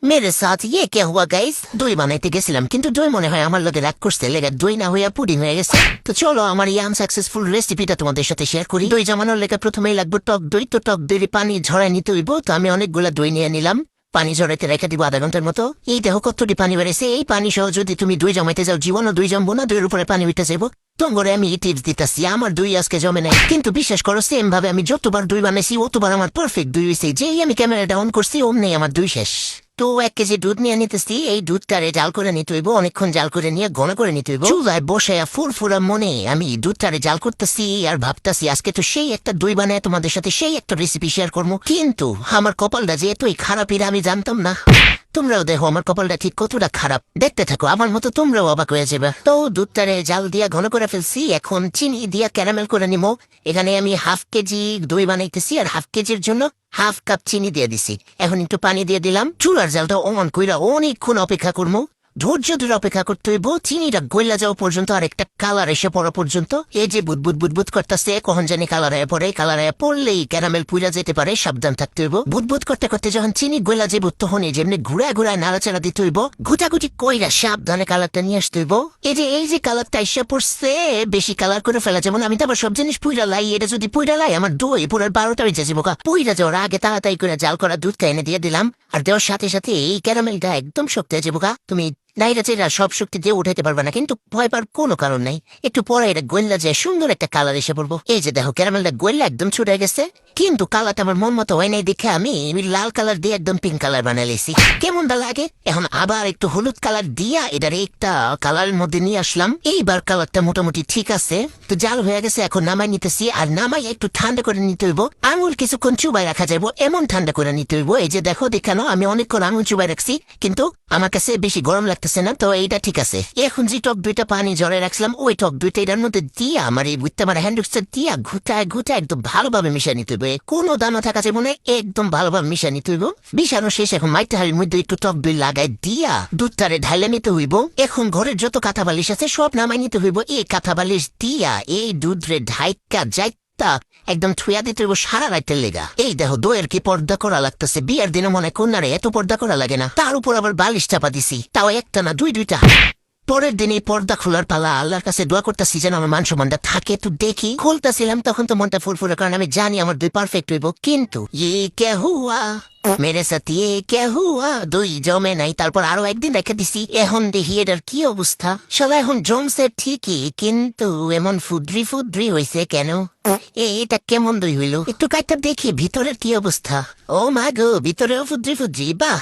मेरे साथ ये क्या हुआ गाइस? দই বানাইতে গেছিলাম কিন্তু দই মনে হয় আমার লগে রাগ করতে লেগে দই না হইয়া পুডিং হয়ে গেছে। তো চলো আমার এই আনসাকসেসফুল রেসিপিটা তোমাদের সাথে শেয়ার করি। দই জমানোর লেগে প্রথমেই লাগবে টক দই। তো টক দই পানি ঝরাই নিতে হইব। তো আমি অনেকগুলা দই নিয়ে নিলাম, পানি ঝরাইতে রেখে দিব আধা ঘন্টার মতো। এই দেখো কতটি পানি বেড়েছে। এই পানি সহ যদি তুমি দই জমাইতে যাও জীবনও দই জমবো না, দইয়ের উপরে পানি উঠে যাবো। তোমারে আমি টিপস দিতেছি, আমার দই আজকে জমে নাই, কিন্তু বিশ্বাস করো সেম ভাবে আমি যতবার দই বানাইছি অতবার আমার পারফেক্ট দই হয়েছে। যেই আমি ক্যামেরাটা অন করছি অমনি আমার দই শেষ। তো 1 কেজি দুধ নিয়ে নিতেছি। এই দুধটারে জাল করে নিতে হইব, অনেকক্ষণ জাল করে নিয়ে ঘন করে নিতে হইব। চুলায় বসে ফুরফুরা মনে আমি দুধটারে জাল করতেছি আর ভাবতেছি আজকে তো সেই একটা দই বানায় তোমাদের সাথে সেই একটা রেসিপি শেয়ার করবো। কিন্তু আমার কপালটা যে এতই খারাপ এটা আমি জানতাম না। তোমরাও দেখো আমার কপালটা ঠিক কতটা খারাপ, দেখতে থাকো আমার মতো তোমরাও অবাক হয়ে যাবে। তো দুধটারে জাল দিয়া ঘন করে ফেলছি, এখন চিনি দিয়া ক্যারামেল করে নিবো। এখানে আমি 1/2 কেজি দই বানাইতেছি আর 1/2 কেজির জন্য 1/2 কাপ চিনি দিয়ে দিছি। এখন একটু পানি দিয়ে দিলাম। চুলার জালটা অন কইরা অনেকক্ষণ অপেক্ষা করবো, ধৈর্য ধরে অপেক্ষা করতে হইব চিনিটা গইলা যাওয়া পর্যন্ত আর একটা কালার এসে পড়া পর্যন্ত। এই যে বুদবুদ বুদবুদ করতেছে, কখন জানি কালার হয়ে পড়ে, কালার হয়ে পড়লেই ক্যারামেল পুইরা যেতে পারে, সাবধান থাকতে হইব। বুদবুদ করতে করতে যখন চিনি গইলা যাইব তখন এই যেমনি ঘুরা ঘুরা নাড়াচাড়া দিতে হইব, গুটাগুটি কইরা সাবধানে কালারটা নিয়ে আসতে হইব। এই যে কালারটা এসে পড়ছে, বেশি কালার করে ফেলা যেমন আমি তো আবার সব জিনিস পুইরা লাই, এটা যদি পুইরা লাই আমার দই পুরো 12টা বেজে যাবো। পুইরা যাওয়ার আগে তাড়াতাড়ি করে জাল করা দুধটা এনে দিয়ে দিলাম, আর দেওয়ার সাথে সাথে এই ক্যারামেলটা একদম শক্ত হয়ে যাবো। তুমি নাইরা চেরা সব শক্তি দিয়ে উঠাইতে পারবে না, কিন্তু ভয় পাওয়ার কোনো কারণ নাই। একটু পরে এটা গোল্লা যায় সুন্দর একটা কালার এসে পড়বো। এই যে দেখো ক্যারামেলটা গোল্লা একদম ছুটে গেছে, কিন্তু কালারটা আমার মন মতো হয় নাই দেখে আমি লাল কালার দিয়ে একদম পিঙ্ক কালার বানাই লেছি। কেমনটা লাগে? এখন আবার একটু হলুদ কালার দিয়া এটার একটা কালারের মধ্যে নিয়ে আসলাম। এইবার কালারটা মোটামুটি ঠিক আছে। তো জাল হয়ে গেছে, এখন নামাই নিতেছি। আর নামাই একটু ঠান্ডা করে নিতে হইব। আঙুল কিছুক্ষণ চুবাই রাখা যাবো, এমন ঠান্ডা করে নিতে হইব। এই যে দেখো দেখানো আমি অনেকক্ষণ আঙুল চুবাই রাখছি, কিন্তু আমার কাছে বেশি গরম লাগতেছে না, তো এইটা ঠিক আছে। এখন যে টক দুইটা পানি জড়াই রাখছিলাম ওই টক দুইটা এটার মধ্যে দিয়া আমার এই বুঝতে আমার হ্যান্ডউইচটা দিয়া ঘুটায় ঘুটায় একদম ভালোভাবে মিশিয়ে নিতে হইবে। কোনো দানা থাকা যাবে না, একদম ভালোভাবে মিশিয়ে নিতে হইব। মিশানো শেষ, এখন মাইটা হাড়ির মধ্যে একটু টক দই লাগাই দিয়া দুধটারে ঢাইলে নিতে হইব। এখন ঘরের যত কাঁথা বালিশ আছে সব নামাই নিতে হইব। এই কাঁথা বালিশ দিয়া এই দুধরে ঢাইকা যাই একদম থুয়া দিতে হইব সারা রাইতের লেগা। এই দেখো দইয়ের কি পর্দা করা লাগতেছে, বিয়ের দিনে মনে কন্যারে এত পর্দা করা লাগে না। তার উপর আবার বালিশ চাপা দিছি, তাও একটা না দুইটা। পরের দিন এই পর্দা খোলার পালা, আল্লাহর কাছে দোয়া করতেছি যেন আমার মান সম্মানটা থাকে। তো দেখি খুলতেছিলাম তখন তো মনটা ফুরফুরে, কারণ আমি জানি আমার দুই পারফেক্ট হইব। কিন্তু কে হুয়া মেরে সাথে কে হুয়া, দুই জমে নাই। তারপর আরো একদিন রেখে দিছি, এখন দেখি এটার কি অবস্থা। সবাই এখন জমছে ঠিকই, কিন্তু এমন ফুদ্রি ফুদ্রি হয়েছে কেন? এটা কেমন দই হইল? একটু কাইটা দেখি ভিতরের কি অবস্থা। ও মা গো, ভিতরেও ফুদ্রি ফুদ্রি, বাহ।